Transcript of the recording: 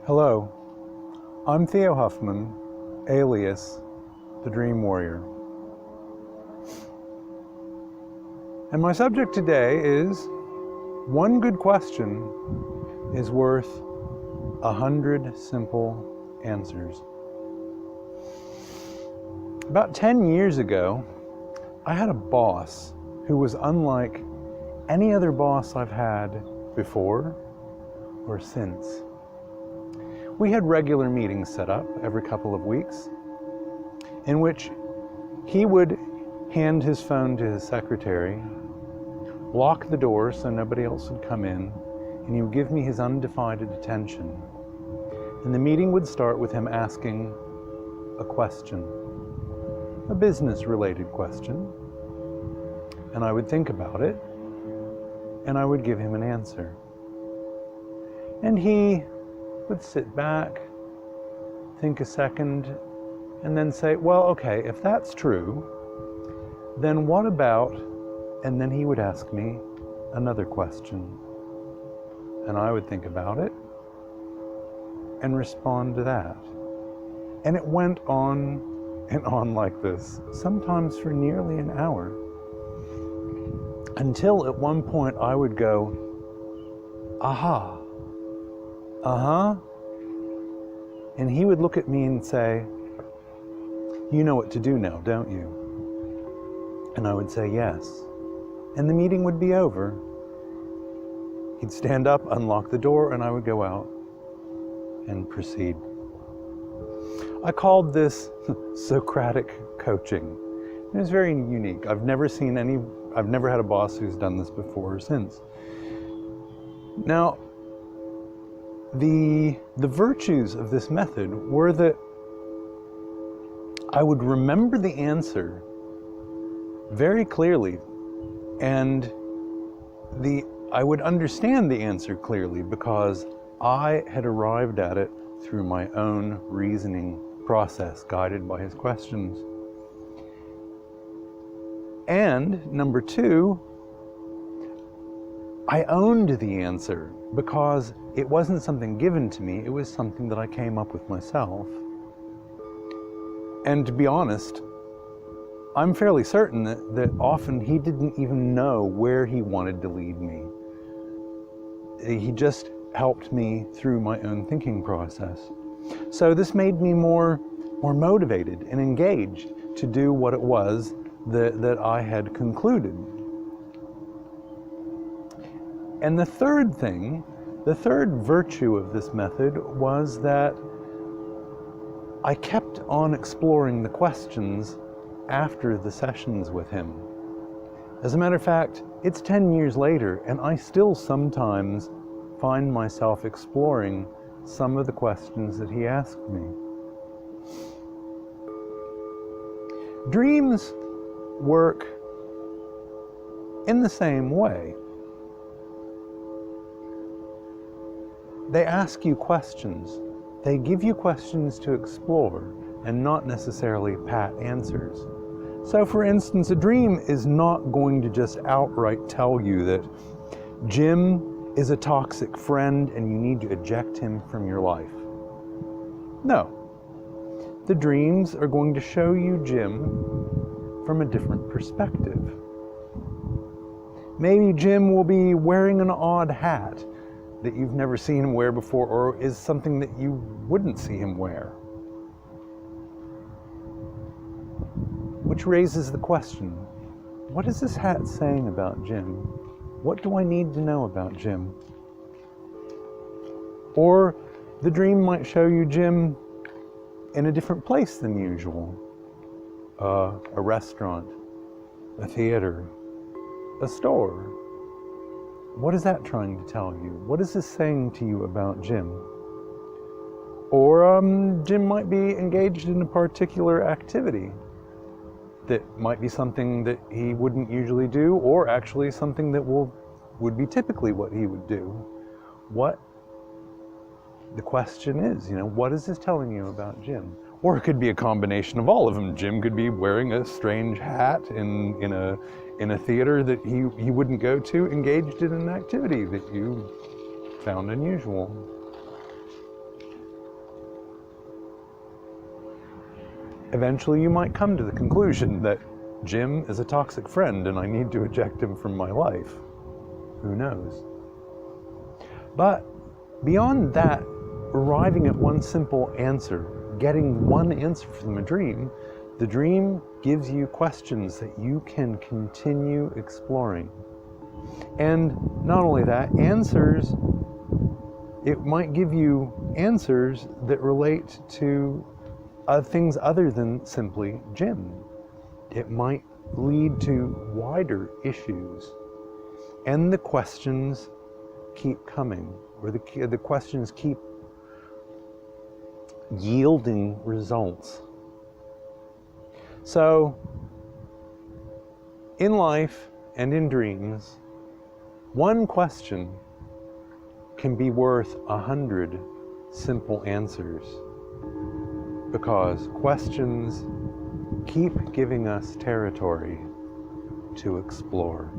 Hello, I'm Theo Huffman, alias the Dream Warrior. And my subject today is, one good question is worth 100 simple answers. About 10 years ago, I had a boss who was unlike any other boss I've had before or since. We had regular meetings set up every couple of weeks in which he would hand his phone to his secretary, lock the door so nobody else would come in, and he would give me his undivided attention. And the meeting would start with him asking a question, a business-related question, and I would think about it, and I would give him an answer. And he would sit back, think a second, and then say, well, okay, if that's true, then what about, and then he would ask me another question. And I would think about it and respond to that. And it went on and on like this, sometimes for nearly an hour, until at one point I would go, aha, and he would look at me and say, you know what to do now, don't you? And I would say yes. And the meeting would be over. He'd stand up, unlock the door, and I would go out and proceed. I called this Socratic coaching. It was very unique. I've never had a boss who's done this before or since. Now, the virtues of this method were that I would remember the answer very clearly, and I would understand the answer clearly because I had arrived at it through my own reasoning process, guided by his questions. And number two, I owned the answer because it wasn't something given to me, it was something that I came up with myself. And to be honest, I'm fairly certain that often he didn't even know where he wanted to lead me. He just helped me through my own thinking process. So this made me more motivated and engaged to do what it was that I had concluded. And the third virtue of this method was that I kept on exploring the questions after the sessions with him. As a matter of fact, it's 10 years later, and I still sometimes find myself exploring some of the questions that he asked me. Dreams work in the same way. They ask you questions. They give you questions to explore and not necessarily pat answers. So for instance, a dream is not going to just outright tell you that Jim is a toxic friend and you need to eject him from your life. No. The dreams are going to show you Jim from a different perspective. Maybe Jim will be wearing an odd hat that you've never seen him wear before, or is something that you wouldn't see him wear. Which raises the question, what is this hat saying about Jim? What do I need to know about Jim? Or the dream might show you Jim in a different place than usual. A restaurant, a theater, a store. What is that trying to tell you? What is this saying to you about Jim? Or Jim might be engaged in a particular activity that might be something that he wouldn't usually do, or actually something that would be typically what he would do. What the question is, what is this telling you about Jim? Or it could be a combination of all of them. Jim could be wearing a strange hat in a theater that he wouldn't go to, engaged in an activity that you found unusual. Eventually you might come to the conclusion that Jim is a toxic friend and I need to eject him from my life. Who knows? But beyond that, arriving at one simple answer, getting one answer from the dream gives you questions that you can continue exploring. And not only that, it might give you answers that relate to things other than simply Jim. It might lead to wider issues. And the questions keep coming, or the questions keep yielding results. So, in life and in dreams, one question can be worth 100 simple answers, because questions keep giving us territory to explore.